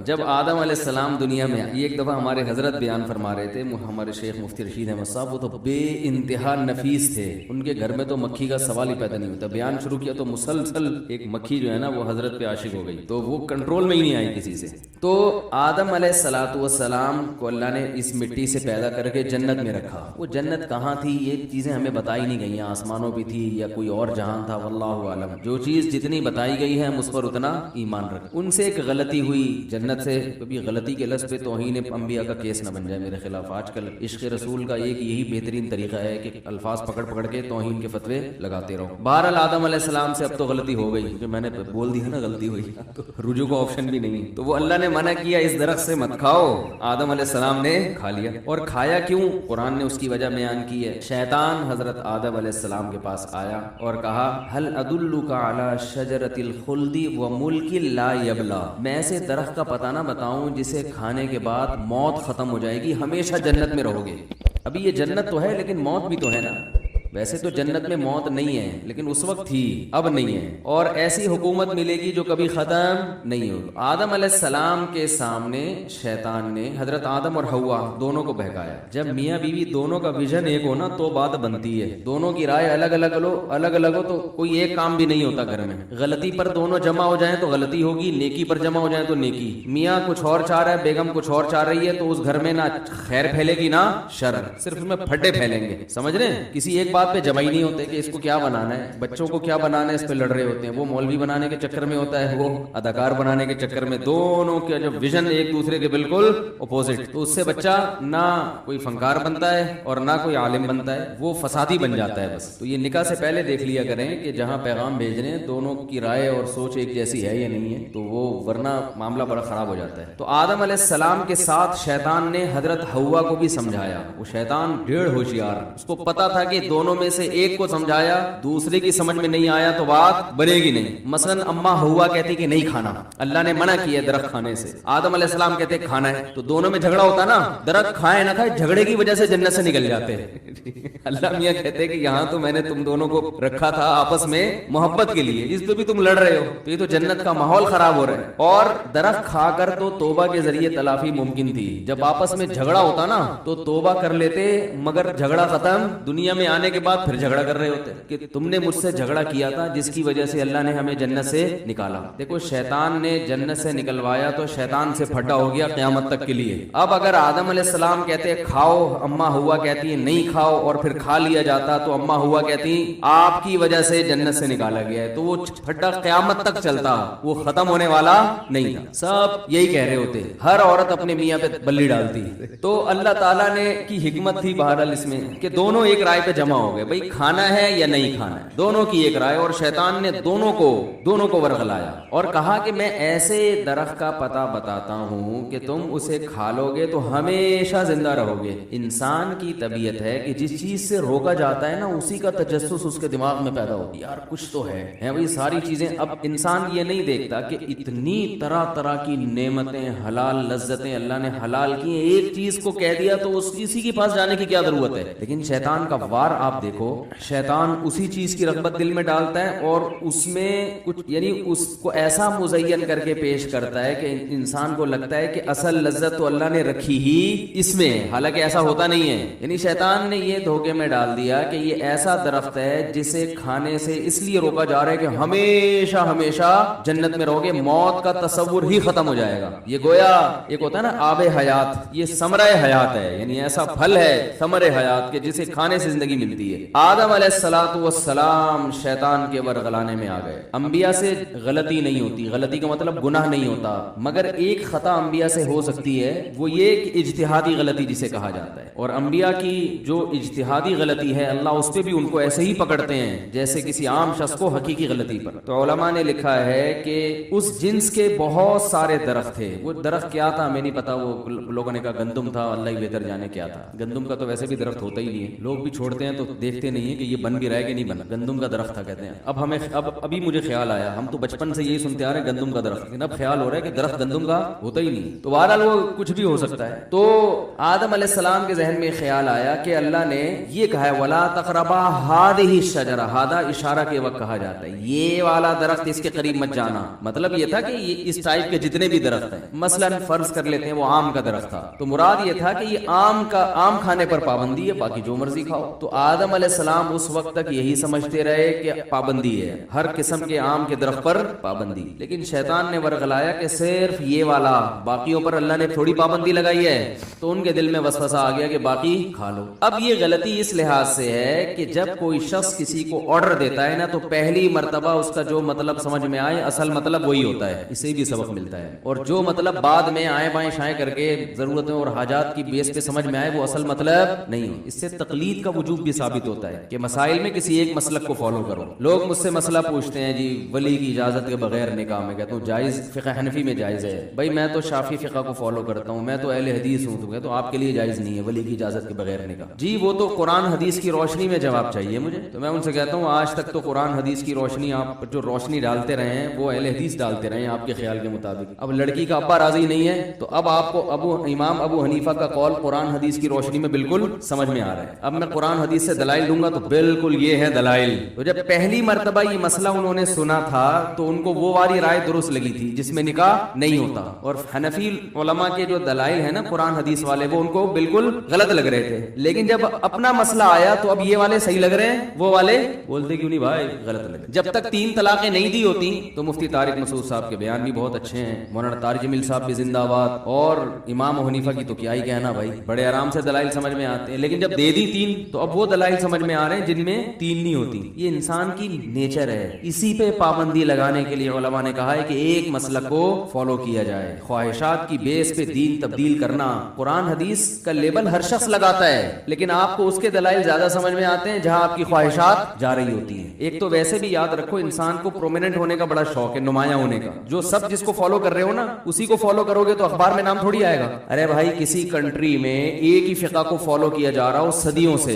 A: جب آدم علیہ السلام دنیا میں آئے، ایک دفعہ ہمارے حضرت بیان فرما رہے تھے، ہمارے شیخ مفتی رشید احمد صاحب، وہ تو بے انتہا نفیس تھے، ان کے گھر میں تو مکھی کا سوال ہی پیدا نہیں ہوتا۔ بیان شروع کیا تو مسلسل ایک مکھی جو ہے نا وہ حضرت پہ عاشق ہو گئی، تو وہ کنٹرول میں ہی نہیں آئی کسی سے۔ تو آدم علیہ السلام کو اللہ نے اس مٹی سے پیدا کر کے جنت میں رکھا۔ وہ جنت کہاں تھی یہ چیزیں ہمیں بتائی نہیں گئی ہیں، آسمانوں پہ تھی یا کوئی اور جہان تھا، واللہ عالم۔ جو چیز جتنی بتائی گئی ہے ہم اس پر اتنا ایمان رکھ۔ ان سے ایک غلطی ہوئی جنت سے، کبھی غلطی کے لفظ پہ توہین انبیاء کا کیس نہ بن جائے میرے خلاف۔ آج کل عشق رسول کا ایک یہی بہترین طریقہ ہے کہ الفاظ پکڑ پکڑ کے توہین کے فتوے لگاتے رہو۔ بہرحال آدم علیہ السلام سے اب تو غلطی ہو گئی، کیونکہ میں نے بول دیا نا غلطی ہوئی، تو رجوع کا آپشن بھی نہیں۔ تو وہ اللہ نے منع کیا اس درخت سے مت کھاؤ، آدم علیہ السلام نے کھا لیا۔ اور کھایا کیوں؟ قرآن نے اس کی وجہ بیان کی ہے۔ شیطان حضرت آدم علیہ السلام کے پاس آیا اور کہا هل ادلک علی شجرۃ الخلد وملک لا یبلی، میں ایسے درخت کا پتہ نہ بتاؤں جسے کھانے کے بعد موت ختم ہو جائے گی، ہمیشہ جنت میں رہو گے۔ ابھی یہ جنت تو ہے لیکن موت بھی تو ہے نا۔ ویسے تو جنت میں موت نہیں ہے لیکن اس وقت تھی، اب نہیں ہے، اور ایسی حکومت ملے گی جو کبھی ختم نہیں ہوگی۔ آدم علیہ السلام کے سامنے شیطان نے حضرت آدم اور حوا دونوں کو بہکایا۔ جب میاں بیوی دونوں کا ویژن ایک ہو نا تو بات بنتی ہے، دونوں کی رائے الگ الگ ہو تو کوئی ایک کام بھی نہیں ہوتا گھر میں۔ غلطی پر دونوں جمع ہو جائیں تو غلطی ہوگی، نیکی پر جمع ہو جائیں تو نیکی۔ میاں کچھ اور چاہ رہا ہے، بیگم کچھ اور چاہ رہی ہے، تو اس گھر میں نہ خیر پھیلے گی نہ شر، صرف اس میں پھڈے پھیلیں گے۔ سمجھ رہے ہیں؟ کسی ایک بات پہ جمع ہی نہیں ہوتے کہ اس کو کیا بنانا ہے، بچوں کو کیا بنانا ہے، اس پہ لڑ رہے ہوتے ہیں۔ وہ مولوی بنانے کے چکر میں ہوتا ہے، وہ اداکار بنانے کے چکر میں، دونوں کے جو ویژن ایک دوسرے کے بالکل اپوزٹ، تو اس سے بچہ نہ کوئی فنکار بنتا ہے اور نہ کوئی عالم بنتا ہے، وہ فسادی بن جاتا ہے بس۔ تو یہ نکاح سے پہلے دیکھ لیا کریں کہ جہاں پیغام بھیج رہے ہیں دونوں کی رائے اور سوچ ایک جیسی ہے یا نہیں ہے، تو وہ ورنہ معاملہ بڑا خراب ہو جاتا ہے۔ تو آدم علیہ السلام کے ساتھ شیطان نے حضرت حوا کو بھی سمجھایا۔ وہ شیطان ڈیڑھ ہوشیار، اس کو پتا تھا کہ دونوں دونوں میں سے ایک کو سمجھایا, دوسرے کی سمجھ میں نہیں آیا تو بات بنے گی نہیں. مثلا اما ہوا کہتی کہ نہیں کھانا, اللہ نے منع کیا درخت کھانے سے, آدم علیہ السلام کہتے کھانا ہے, تو دونوں میں جھگڑا ہوتا نا, درخت کھائے نہ کھائے جھگڑے کی وجہ سے جنت سے نکل جاتے. اللہ میاں کہتے کہ یہاں تو میں نے تم دونوں کو رکھا تھا آپس میں محبت کے لیے, اس پہ بھی تم لڑ رہے ہو, تو یہ تو جنت کا ماحول خراب ہو رہا ہے. اور درخت کھا کر تو توبہ کے ذریعے تلافی ممکن تھی, جب آپس میں جھگڑا ہوتا نا تو توبہ کر لیتے, مگر جھگڑا ختم, دنیا میں آنے کے بعد پھر جھگڑا کر رہے ہوتے کہ تم نے مجھ سے جھگڑا کیا تھا جس کی وجہ سے اللہ نے ہمیں جنت سے نکالا. دیکھو شیطان نے جنت سے نکلوایا تو شیطان سے پھٹا ہو گیا قیامت تک کے لیے. اب اگر آدم علیہ السلام کہتے کھاؤ, اما ہوا کہتی ہے نہیں کھاؤ, اور پھر کھا لیا جاتا تو اما ہوا کہتی آپ کی وجہ سے جنت سے نکالا گیا ہے, تو وہ پھٹا قیامت تک چلتا, وہ ختم ہونے والا نہیں تھا. سب یہی کہہ رہے ہوتے, ہر عورت اپنے میاں پہ بلی ڈالتی. تو اللہ تعالیٰ نے کی حکمت تھی بہرحال اس میں کہ دونوں ایک رائے پہ جمع ہو گئے, بھائی کھانا ہے یا نہیں کھانا ہے, دونوں کی ایک رائے, اور شیطان نے دونوں کو ورغلایا اور کہا کہ میں ایسے درخت کا پتہ بتاتا ہوں کہ تم اسے کھا لو گے تو ہمیشہ زندہ رہو گے. انسان کی طبیعت ہے کہ جس چیز سے روکا جاتا ہے نا اسی کا تجسس اس کے دماغ میں پیدا ہوتی ہے, یار کچھ تو ہے وہی ساری چیزیں. اب انسان یہ نہیں دیکھتا کہ اتنی طرح طرح کی نعمتیں, حلال لذتیں اللہ نے حلال کی, ایک چیز کو کہہ دیا تو اس کسی کے پاس جانے کی کیا ضرورت ہے. لیکن شیطان کا وار آپ دیکھو, شیطان اسی چیز کی رغبت دل میں ڈالتا ہے اور اس میں کچھ یعنی اس کو ایسا مزین کر کے پیش کرتا ہے کہ انسان کو لگتا ہے کہ اصل لذت تو اللہ نے رکھی ہی اس میں, حالانکہ ایسا ہوتا نہیں ہے. یعنی شیطان نے یہ دھوکے میں ڈال دیا کہ یہ ایسا درخت ہے جسے کھانے سے اس لیے روکا جا رہا ہے کہ ہمیشہ ہمیشہ جنت میں رہو گے, موت کا تصور ہی ختم ہو جائے گا. یہ گویا ایک ہوتا ہے نا آب حیات, یہ ثمرہ حیات ہے, یعنی ایسا پھل ہے ثمر حیات کے جسے کھانے سے زندگی ملتی ہے. آدم علیہ السلام شیطان کے ورغلانے میں آ گئے. انبیاء سے غلطی نہیں ہوتی, غلطی کا مطلب گناہ نہیں ہوتا, مگر ایک خطا انبیاء سے ہو سکتی ہے, وہ یہ کہ اجتہادی غلطی جسے کہا جاتا ہے. اور انبیاء کی جو اجتہادی غلطی ہے اللہ اس پہ بھی ان کو ایسے ہی پکڑتے ہیں جیسے کسی عام شخص کو حقیقی غلطی پر. تو علماء نے لکھا ہے کہ اس جنس کے بہت سارے درخت تھے. وہ درخت کیا تھا ہمیں نہیں پتا, وہ لوگوں نے کہا گندم تھا, اللہ ہی بہتر جانے کیا تھا. گندم کا تو ویسے بھی درخت ہوتا ہی نہیں ہے, لوگ بھی چھوڑتے ہیں تو دیکھتے نہیں ہے کہ یہ بن بھی رہا ہے کہ نہیں بنا. گندم کا درخت تھا کہتے ہیں. ابھی مجھے خیال آیا, ہم تو بچپن سے یہی سنتے آ رہے ہیں گندم کا درخت, لیکن اب خیال ہو رہا ہے کہ درخت گندم کا ہوتا ہی نہیں. تو بہرحال وہ کچھ بھی ہو سکتا ہے. تو آدم علیہ السلام کے ذہن میں خیال آیا کہ اللہ نے یہ کہا ہے وَلَا تَقْرَبَا هَٰذِهِ الشَّجَرَةَ, ہادہ اشارہ کے وقت کہا جاتا ہے یہ والا درخت اس کے قریب مت جانا. مطلب یہ تھا کہ یہ اس ٹائپ کے جتنے بھی درخت ہیں, مثلا فرض کر لیتے ہیں وہ آم کا درخت تھا, تو مراد یہ تھا کہ یہ آم کھانے پر پابندی ہے, باقی جو مرضی کھاؤ. تو آدم علیہ السلام اس وقت تک یہی سمجھتے رہے کہ پابندی ہے, ہر قسم کے آم کے درخت پر پابندی. لیکن شیطان نے ورغلایا کہ صرف یہ والا, باقیوں پر اللہ نے تھوڑی پابندی لگائی ہے. تو ان کے دل میں وسوسہ آ گیا کہ باقی کھا لو. اب یہ غلطی اس لحاظ سے ہے کہ جب کوئی شخص کسی کو آرڈر دیتا ہے نا تو پہلی مرتبہ اس کا جو مطلب سمجھ میں آئے اصل مطلب وہی ہوتا ہے, اسے بھی سبق ملتا ہے. اور جو مطلب بعد میں آئیں بائیں شائیں کر کے ضرورتیں اور حاجات کی بیس پہ سمجھ میں آئے وہ اصل مطلب نہیں ہو. اس سے تقلید کا وجوب بھی ثابت ہوتا ہے کہ مسائل میں کسی ایک مسلک کو فالو کرو. لوگ مجھ سے مسئلہ پوچھتے ہیں جی ولی کی اجازت کے بغیر نکاح, میں کہتا ہوں جائز, فقہ حنفی میں جائز ہے. بھائی میں تو شافعی فقہ کو فالو کرتا ہوں, میں تو اہل حدیث ہوں, تو آپ کے لیے جائز نہیں ہے ولی کی اجازت کے بغیر نکاح. جی وہ تو قرآن حدیث کی روشنی میں جواب چاہیے مجھے. تو میں ان سے کہتا ہوں آج تک تو قرآن حدیث کی روشنی, آپ جو روشنی ڈالتے رہے ہیں وہ اہل حدیث ڈالتے رہے ہیں آپ کے خیال کے مطابق. اب لڑکی کا ابا راضی نہیں ہے تو اب آپ کو امام ابو حنیفہ کا قول قرآن حدیث کی روشنی میں بالکل سمجھ میں آ رہا ہے. اب میں قرآن حدیث سے دلائل دوں گا تو بالکل یہ ہے دلائل. تو جب پہلی مرتبہ یہ مسئلہ انہوں نے سنا تھا تو ان کو وہ والی رائے درست لگی تھی جس میں نکاح نہیں ہوتا. اور حنفی علماء کے جو دلائل ہیں نا قرآن حدیث والے, وہ ان کو بالکل غلط لگ رہے تھے. لیکن جب اپنا مسئلہ آیا تو اب یہ والے صحیح لگ رہے ہیں, وہ والے بولتے کیوں نہیں بھائی غلط لگ. جب تک 3 طلاقیں نہیں دی ہوتی تو مفتی طارق مسعود صاحب کے بیان بھی بہت اچھے ہیں, مولانا طارق جمیل صاحب بھی زندہ باد, اور امام حنیفہ کی تو کیا ہی کہنا بھائی, بڑے آرام سے دلائل سمجھ میں آتے ہیں. لیکن جب دے دی 3 تو اب وہ دلائل سمجھ میں آ رہے ہیں جن میں 3 نہیں ہوتی. یہ انسان کی نیچر ہے, اسی پہ پابندی لگانے کے لیے علماء نے کہا ہے کہ ایک مسلک کو فالو کیا جائے. خواہشات کی بیس پہ دین تبدیل کرنا, قرآن حدیث کا لیبل ہر شخص لگاتا ہے, لیکن آپ کو اس کے دلائل زیادہ سمجھ میں آتے ہیں جہاں آپ کی خواہشات جا رہی ہوتی ہیں. ایک تو ویسے بھی یاد رکھو انسان کو پرومیننٹ ہونے کا بڑا شوق ہے, نمایاں ہونے کا. جو سب جس کو فالو کر رہے ہو نا اسی کو فالو کرو گے تو اخبار میں نام تھوڑی آئے گا. ارے بھائی کسی کنٹری میں ایک ہی فقہ کو فالو کیا جا رہا ہو صدیوں سے,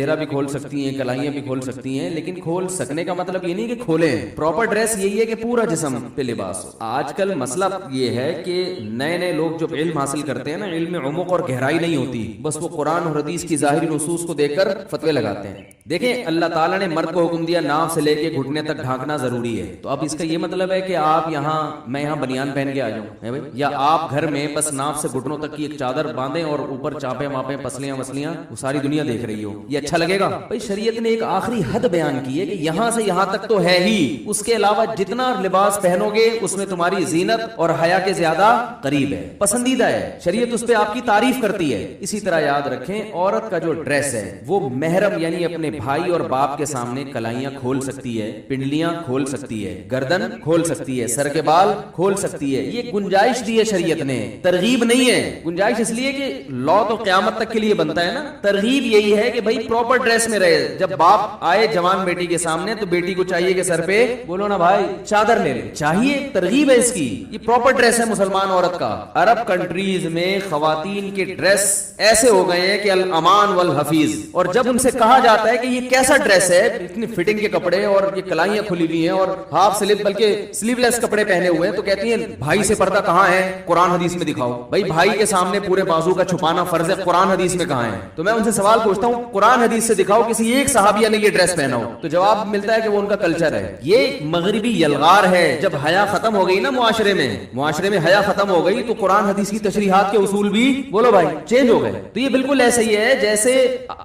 A: چہرہ بھی کھول سکتی ہیں, کلائیاں بھی کھول سکتی ہیں, لیکن کھول سکنے کا مطلب یہ نہیں کہ کھولیں. پراپر ڈریس یہی ہے کہ پورا جسم پہ لباس ہو. آج کل مسئلہ یہ ہے کہ نئے نئے لوگ جو علم حاصل کرتے ہیں نا, علم میں عمق اور گہرائی نہیں ہوتی, بس وہ قرآن اور حدیث کی ظاہری نصوص کو دیکھ کر فتوے لگاتے ہیں. دیکھیں اللہ تعالیٰ نے مرد کو حکم دیا ناف سے لے کے گھٹنے تک ڈھانکنا ضروری ہے, تو اب اس کا یہ مطلب ہے کہ آپ یہاں, میں یہاں بنیان پہن کے آ جاؤں, یا آپ گھر میں بس ناف سے گھٹنوں تک کی ایک چادر باندھیں اور اوپر چاپے ماپے پسلیاں وسلیاں وہ ساری دنیا دیکھ رہی ہو, یہ اچھا لگے گا؟ بھائی شریعت نے ایک آخری حد بیان کی ہے کہ یہاں سے یہاں تک تو ہے ہی, اس کے علاوہ جتنا لباس پہنو گے اس میں تمہاری زینت اور حیا کے زیادہ قریب ہے, پسندیدہ ہے, شریعت اس پہ آپ کی تعریف کرتی ہے. اسی طرح یاد رکھیں عورت کا جو ڈریس ہے وہ محرم یعنی اپنے بھائی اور باپ کے سامنے کلائیاں کھول سکتی ہے, پنڈلیاں کھول سکتی ہے, گردن کھول سکتی ہے, سر کے بال کھول سکتی ہے. یہ گنجائش دی ہے شریعت نے, ترغیب نہیں ہے. گنجائش اس لیے کہ لا تو قیامت تک کے لیے بنتا ہے نا, ترغیب یہی ہے کہ بھائی پراپر ڈریس میں رہے. جب باپ آئے جوان بیٹی کے سامنے تو بیٹی کو چاہیے کہ سر پہ بولو نا بھائی چادر لے لے, چاہیے, ترغیب ہے اس کی. یہ پراپر ڈریس ہے مسلمان عورت کا. عرب کنٹریز میں خواتین کے ڈریس ایسے ہو گئے ہیں کہ الامان والحفیظ, اور جب ان سے کہا جاتا ہے کہ یہ کیسا ڈریس ہے, اتنی فٹنگ کے کپڑے اور یہ کلائیاں کھلی ہوئی ہیں اور ہاف سلیو بلکہ سلیو لیس کپڑے پہنے ہوئے ہیں, تو کہتی ہیں بھائی سے پردہ کہاں ہے, قرآن حدیث میں دکھاؤ. بھائی بھائی کے سامنے پورے بازو کا چھپانا فرض ہے, قرآن حدیث میں کہاں ہے؟ تو میں ان سے سوال پوچھتا ہوں قرآن حدیث سے دکھاؤ کسی ایک صحابیہ نے یہ ڈریس پہنا ہو, تو جواب ملتا ہے کہ وہ ان کا کلچر ہے. یہ مغربی یلغار ہے. جب حیا ختم ہو گئی نا معاشرے میں حیا ختم ہو گئی تو قرآن حدیث کی تشریحات کے اصول بھی بولو بھائی چینج ہو گئے. تو یہ بالکل ایسا ہی ہے جیسے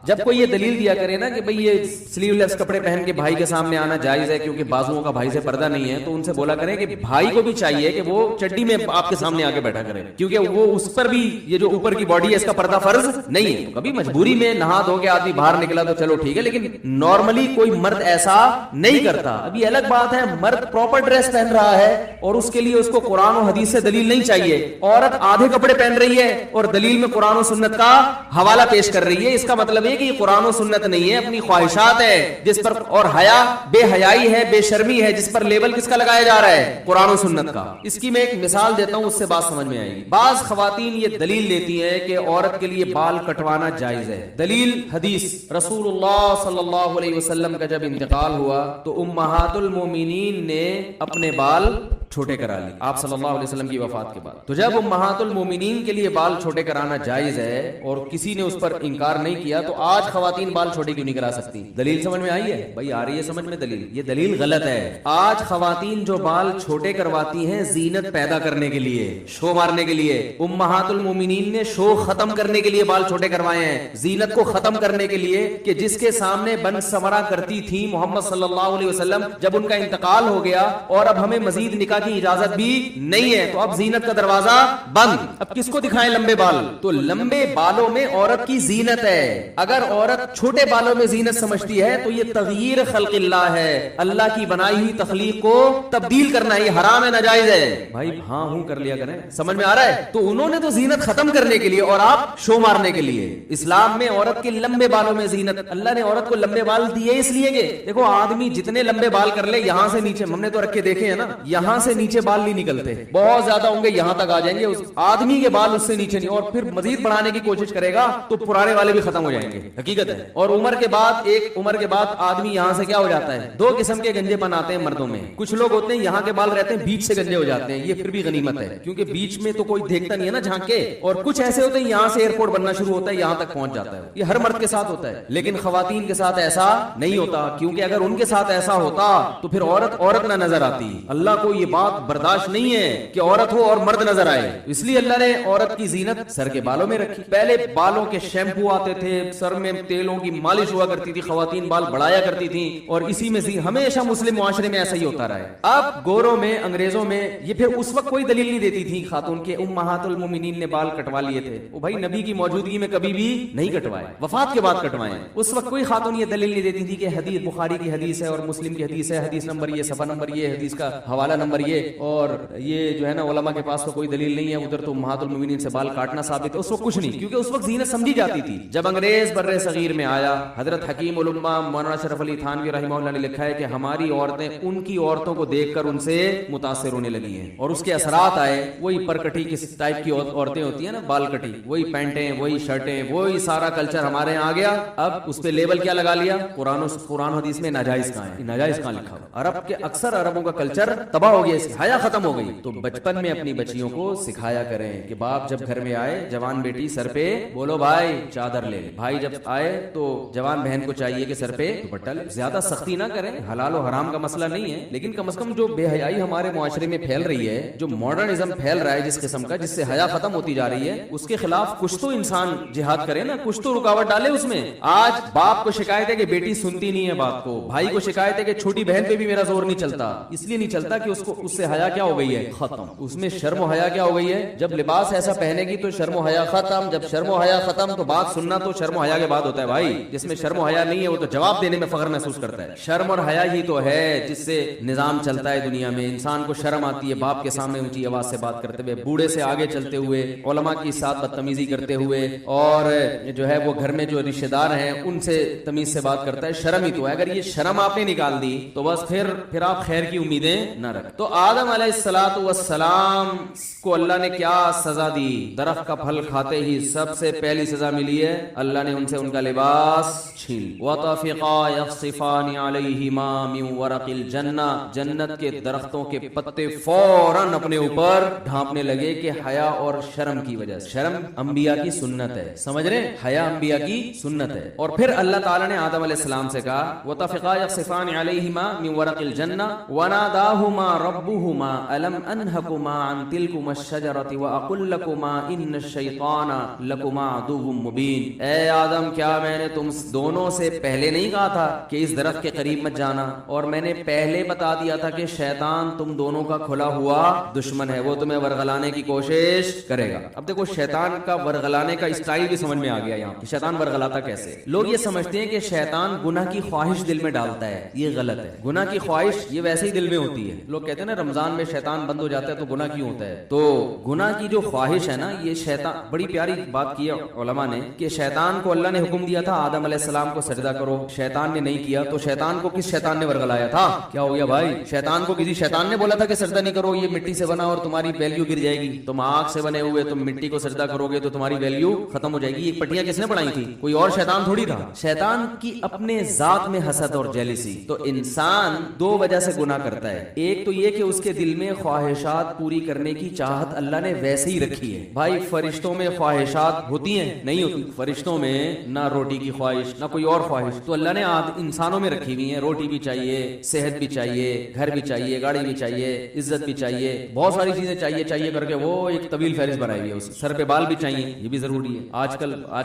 A: جب کوئی یہ دلیل دیا کرے نا کہ بھئی یہ سلیو لیس کپڑے پہن کے بھائی کے سامنے آنا جائز ہے کیونکہ بازوؤں کا بھائی سے پردہ نہیں ہے, تو ان سے بولا کریں کہ بھائی کو بھی چاہیے کہ وہ چڈی میں آپ کے سامنے آگے بیٹھا کرے, کیونکہ وہ اس پر بھی یہ جو اوپر کی باڈی ہے اس کا پردہ فرض نہیں ہے. کبھی مجبوری میں نہا دھو کے آدمی باہر نکلا تو چلو ٹھیک ہے, لیکن نارملی کوئی مرد ایسا نہیں کرتا. ابھی الگ بات ہے مرد پراپر ڈریس پہن رہا ہے اور اس کے لیے اس کو قرآن و حدیث سے دلیل نہیں چاہیے. عورت آدھے کپڑے پہن رہی ہے اور دلیل میں قرآن و سنت کا حوالہ پیش کر رہی ہے, اس کا مطلب ہے کہ یہ قرآن و سنت نہیں ہے, اپنی خواہشات ہے جس پر, اور حیا بے حیائی ہے, بے شرمی ہے, جس پر لیبل کس کا لگایا جا رہا ہے, قرآن و سنت کا. اس کی میں ایک مثال دیتا ہوں, اس سے بات سمجھ میں آئے گی. بعض خواتین یہ دلیل دیتی ہیں کہ عورت کے لیے بال کٹوانا جائز ہے. دلیل حدیث, رسول اللہ صلی اللہ علیہ وسلم کا جب انتقال ہوا تو امہات المومنین نے اپنے بال چھوٹے کرا لی آپ صلی اللہ علیہ وسلم کی وفات کے بعد. تو جب امہات المومنین کے لیے بال چھوٹے کرانا جائز ہے اور کسی نے اس پر انکار نہیں کیا, تو آج خواتین بال چھوٹے کیوں نہیں کرا سکتی؟ دلیل سمجھ میں آئی ہے بھائی؟ آ رہی ہے سمجھ میں دلیل؟ یہ دلیل غلط ہے. آج خواتین جو بال چھوٹے کرواتی ہیں زینت پیدا کرنے کے لیے, شو مارنے کے لیے. امہات المومنین نے شو ختم کرنے کے لیے بال چھوٹے کروائے ہیں, زینت کو ختم کرنے کے لیے, کہ جس کے سامنے بن سمرا کرتی تھی محمد صلی اللہ علیہ وسلم, جب ان کا انتقال ہو گیا اور اب ہمیں مزید نکاح کی اجازت بھی نہیں ہے, تو اب زینت کا دروازہ بند. اب کس کو دکھائیں لمبے بال؟ تو لمبے بالوں میں عورت کی زینت ہے. اگر عورت چھوٹے بالوں میں زینت سمجھتی ہے تو یہ تغییر خلق اللہ ہے, اللہ کی بنائی ہوئی تخلیق کو تبدیل کرنا. یہ حرام ہے, ناجائز ہے. بھائی ہاں ہوں کر لیا کریں, سمجھ میں آ رہا ہے؟ تو انہوں نے تو زینت ختم کرنے کے لیے اور آپ شو مارنے کے لیے. اسلام میں عورت کے لمبے بالوں میں زینت, اللہ نے عورت کو لمبے بال دیے اس لیے کہ دیکھو آدمی جتنے لمبے بال کر لے, یہاں سے نیچے, ہم نے تو رکھ کے دیکھے ہیں نا, یہاں سے نیچے بال نہیں نکلتے, بہت زیادہ ہوں گے یہاں تک آ جائیں گے, اس آدمی کے بال اس سے نیچے نہیں, اور پھر مزید بڑھانے کی کوشش کرے گا تو پرانے والے بھی ختم ہو جائیں گے, حقیقت ہے. اور عمر کے بعد, ایک عمر کے بعد آدمی یہاں سے کیا ہو جاتا ہے, دو قسم کے گنجے پن آتے ہیں مردوں میں. کچھ لوگ ہوتے ہیں یہاں کے بال رہتے ہیں, بیچ سے گنجے ہو جاتے ہیں, یہ پھر بھی غنیمت ہے کیونکہ بیچ میں تو کوئی دیکھتا نہیں ہے نا جھانک کے. اور کچھ ایسے ہوتے ہیں یہاں سے ایئرپورٹ بننا شروع ہوتا ہے, یہاں تک پہنچ جاتا ہے. یہ ہر مرد کے ساتھ ہوتا ہے, لیکن خواتین کے ساتھ ایسا نہیں ہوتا, کیونکہ اگر ان کے ساتھ ایسا ہوتا تو پھر عورت نہ نظر آتی. اللہ کو یہ بات برداشت نہیں ہے کہ عورت ہو اور مرد نظر آئے, اس لیے اللہ نے عورت کی زینت سر کے بالوں میں رکھی. پہلے بالوں کے شیمپو آتے تھے, سر میں تیلوں کی مالش ہوا کرتی تھی, خواتین بال بڑھایا کرتی تھیں, اور اسی میں ہمیشہ مسلم معاشرے میں ایسا ہی ہوتا رہا ہے. اب گوروں میں, انگریزوں میں یہ پھر اس وقت کوئی دلیل نہیں دیتی تھی خاتون کے امہات المومنین نے بال کٹوا لیے تھے. وہ بھائی نبی کی موجودگی میں کبھی بھی نہیں کٹوائے, وفات کے بعد کٹوائے. اس وقت کوئی خاتون یہ دلیل نہیں دیتی تھی کہ حدیث بخاری کی حدیث ہے اور مسلم کی حدیث ہے, حدیث نمبر یہ, صفحہ نمبر یہ, حدیث کا حوالہ نمبر مریے اور یہ جو ہے نا علماء کے پاس تو کوئی دلیل نہیں ہے, ادھر تو امہات المومنین سے بال کاٹنا ثابت ہے. اس وقت کچھ نہیں, کیونکہ اس وقت زینت سمجھی جاتی تھی. جب انگریز برِ صغیر میں آیا, حضرت حکیم الامہ مولانا اشرف علی تھانوی رحمہ اللہ نے لکھا ہے کہ ہماری عورتیں ان کی عورتوں کو دیکھ کر ان سے متاثر ہونے لگی ہیں, اور اس کے اثرات آئے. وہی پرکٹی کس ٹائپ کی عورتیں ہوتی ہیں نا, بال کٹی, وہی پینٹیں, وہی شرٹیں, وہی سارا کلچر ہمارے یہاں آ گیا. اب اس پہ لیبل کیا لگا لیا, قرآن حدیث میں ناجائز کہاں ہے, ناجائز کہاں لکھا ہوا. عرب کے اکثر عربوں کا کلچر تباہ ہو گیا, حیا ختم ہو گئی. تو بچپن میں اپنی بچیوں کو سکھایا کریں کہ باپ جب گھر میں آئے, جوان بیٹی سر پہ بولو بھائی چادر لے, بھائی جب آئے تو جوان بہن کو چاہیے کہ سر پہ دوپٹہ لے. زیادہ سختی نہ کریں, حلال و حرام کا مسئلہ نہیں ہے, لیکن کم از کم جو بے حیائی ہمارے معاشرے میں پھیل رہی ہے, جو ماڈرنزم پھیل رہا ہے جس قسم کا, جس سے حیا ختم ہوتی جا رہی ہے, اس کے خلاف کچھ تو انسان جہاد کرے نا, کچھ تو رکاوٹ ڈالے اس میں. آج باپ کو شکایت ہے کہ بیٹی سنتی نہیں ہے بات کو, بھائی کو شکایت ہے کہ چھوٹی بہن پہ بھی میرا زور نہیں چلتا. اس لیے نہیں چلتا کہ اس سے حیا کیا ہو گئی ہے, ختم. اس میں شرم و حیا کیا ہو گئی ہے, جب لباس ایسا پہنے گی تو شرم و حیا ختم, جب شرم و حیا ختم تو بات سننا تو شرم و حیا کے بعد ہوتا ہے. بھائی جس میں شرم و حیا نہیں ہے وہ تو جواب دینے میں فخر محسوس کرتا ہے. شرم اور حیا ہی تو ہے جس سے نظام چلتا ہے دنیا میں. انسان کو شرم آتی ہے باپ کے سامنے اونچی آواز سے بات کرتے ہوئے, بوڑھے سے آگے چلتے ہوئے, علماء کی ساتھ بدتمیزی کرتے ہوئے, اور جو ہے وہ گھر میں جو رشتہ دار ہیں ان سے تمیز سے بات کرتا ہے. شرم ہی تو ہے. اگر یہ شرم آپ نے نکال دی تو بس پھر آپ خیر کی امیدیں نہ رکھ. تو آدم علیہ الصلوۃ والسلام کو اللہ نے کیا سزا دی, درخت کا پھل کھاتے ہی سب سے پہلی سزا ملی ہے, اللہ نے ان سے ان کا لباس چھین. وَطَفِقَا يَخْصِفَانِ عَلَيْهِمَا مِنْ وَرَقِ الْجَنَّةِ, جنت کے درختوں کے پتے فوراً اپنے اوپر ڈھانپنے لگے کہ حیا اور شرم کی وجہ سے. شرم انبیاء کی سنت ہے, سمجھ رہے, حیا انبیاء کی سنت ہے. اور پھر اللہ تعالیٰ نے آدم علیہ السلام سے کہا وَطَفِقَا يَخْصِفَانِ عَلَيْهِمَا مِنْ وَرَقِ الْجَنَّةِ وَنَادَاهُمَا رَبُّهُمَا أَلَمْ أَنْهَكُمَا عَنْ تِلْكُمَا الشَّجَرَةِ وَأَقُلْ لَكُمَا إِنَّ الشَّيْطَانَ لَكُمَا عَدُوٌّ مُبِينٌ. اے آدم کیا میں نے تم دونوں سے پہلے نہیں کہا تھا کہ اس درخت کے قریب مت جانا, اور میں نے پہلے بتا دیا تھا کہ شیطان تم دونوں کا کھلا ہوا دشمن ہے, وہ تمہیں ورغلانے کی کوشش کرے گا. اب دیکھو شیطان کا ورغلانے کا اسٹائل بھی سمجھ میں آ گیا یہاں کہ شیطان ورغلاتا کیسے. لوگ یہ سمجھتے ہیں کہ شیطان گناہ کی خواہش دل میں ڈالتا ہے, یہ غلط ہے. گناہ کی خواہش یہ ویسے ہی دل میں ہوتی ہے. لوگ کہتے ہیں نا رمضان میں شیطان بند ہو جاتا ہے تو گناہ کیوں ہوتا ہے, تو گناہ کی جو خواہش ہے نا یہ شیطان, بڑی پیاری بات کی ہے علماء نے کہ شیطان کو اللہ نے حکم دیا تھا آدم علیہ السلام کو سجدہ کرو, شیطان نے نہیں کیا, تو شیطان کو کس شیطان نے ورغلایا تھا, کیا ہو گیا بھائی, شیطان کو کسی شیطان نے بولا تھا کہ سجدہ نہیں کرو, یہ مٹی سے بنا اور تمہاری ویلیو گر جائے گی, تم آگ سے بنے ہوئے, تم مٹی کو سجدہ کرو گے تو تمہاری ویلیو ختم ہو جائے گی. یہ پٹیاں کس نے بنائی تھی, کوئی اور شیطان تھوڑی تھا. شیطان کی اپنے ذات میں حسد اور جیلسی. تو انسان دو وجہ سے گناہ کرتا ہے, ایک تو یہ کہ اس کے دل میں خواہشات پوری کرنے کی چاہت اللہ نے ویسے ہی رکھی ہے. بھائی فرشتوں میں خواہشات ہوتی ہیں, نہیں ہوتی, فرشتوں میں نہ روٹی کی خواہش نہ کوئی اور خواہش, تو اللہ نے انسانوں میں رکھی ہوئی ہیں. روٹی بھی چاہیے, صحت بھی چاہیے, گھر بھی چاہیے, گاڑی بھی چاہیے, عزت بھی چاہیے, بہت ساری چیزیں چاہیے کر کے وہ ایک طویل فہرست بنائی ہوئی ہے. سر پہ بال بھی چاہیے, یہ بھی ضروری ہے. آج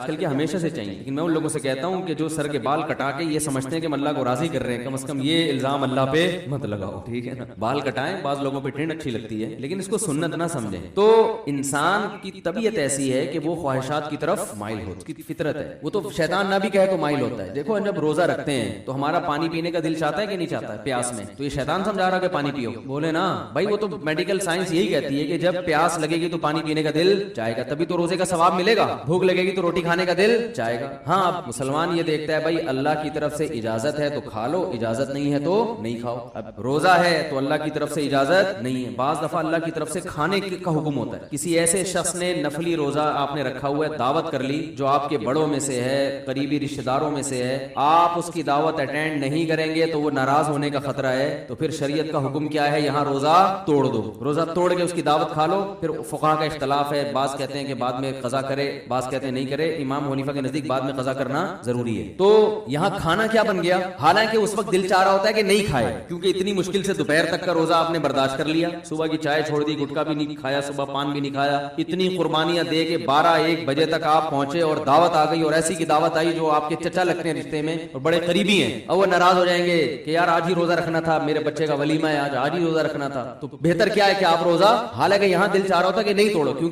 A: کل کے ہمیشہ سے چاہیے, لیکن میں ان لوگوں سے کہتا ہوں کہ جو سر کے بال کٹا کے یہ سمجھتے ہیں کہ ہم اللہ کو راضی کر رہے ہیں, کم از کم یہ الزام اللہ پہ مت لگاؤ, ٹھیک ہے نا. بال کٹائیں, بعض لوگوں پہ ٹرینڈ اچھی لگتی ہے لیکن اس کو سنت نہ سمجھیں. تو انسان کی طبیعت ایسی ہے کہ وہ خواہشات کی طرف مائل ہو, اس کی فطرت ہے. وہ تو شیطان نہ بھی کہے تو مائل ہوتا ہے. دیکھو جب روزہ رکھتے ہیں تو ہمارا پانی پینے کا دل چاہتا ہے کہ نہیں چاہتا ہے پیاس میں, تو یہ شیطان سمجھا رہا کہ پانی پیو, بولے نا بھائی وہ تو میڈیکل سائنس یہی کہتی ہے کہ جب پیاس لگے گی تو پانی پینے کا دل چاہے گا, تبھی تو روزے کا ثواب ملے گا. بھوک لگے گی تو روٹی کھانے کا دل چاہے گا. ہاں اب مسلمان یہ دیکھتا ہے بھائی اللہ کی طرف سے اجازت ہے تو کھا لو, اجازت نہیں ہے تو نہیں کھاؤ. اب روزہ ہے تو اللہ کی طرف سے اجازت نہیں ہے, بعض دفعہ اللہ کی طرف سے کھانے کا حکم ہوتا ہے. کسی ایسے شخص نے نفلی روزہ آپ نے رکھا ہوا ہے, دعوت کر لی جو آپ کے بڑوں میں سے ہے, قریبی رشتہ داروں میں سے ہے, آپ اس کی دعوت اٹینڈ نہیں کریں گے تو وہ ناراض ہونے کا خطرہ ہے. تو پھر شریعت کا حکم کیا ہے, یہاں روزہ توڑ دو, روزہ توڑ کے اس کی دعوت کھا لو. پھر فقہا کا اختلاف ہے, بعض کہتے ہیں کہ بعد میں قضا کرے, بعض کہتے ہیں نہیں کرے. امام حنیفہ کے نزدیک بعد میں قضا کرنا ضروری ہے. تو یہاں کھانا کیا بن گیا, حالانکہ اس وقت دل چاہ رہا ہوتا ہے کہ نہیں کھائے, کیونکہ اتنی مشکل سے دوپہر تک کا روزہ آپ نے برداشت کر لیا, صبح کی چائے چھوڑ دی, گٹکا بھی نہیں کھایا, صبح پان بھی نہیں کھایا, اتنی قربانیاں دے کے 12-1 بجے تک آپ پہنچے اور دعوت آ گئی, اور ایسی کی دعوت آئی جو آپ کے چچا لگتے ہیں رشتے میں اور بڑے قریبی ہیں. اب وہ ناراض ہو جائیں گے کہ یار آج ہی روزہ رکھنا تھا, میرے بچے کا ولیمہ ہے, آج ہی روزہ رکھنا تھا. تو بہتر کیا ہے کہ آپ روزہ, حالانکہ یہاں دل چاہ رہا ہوتا کہ نہیں توڑو, کیونکہ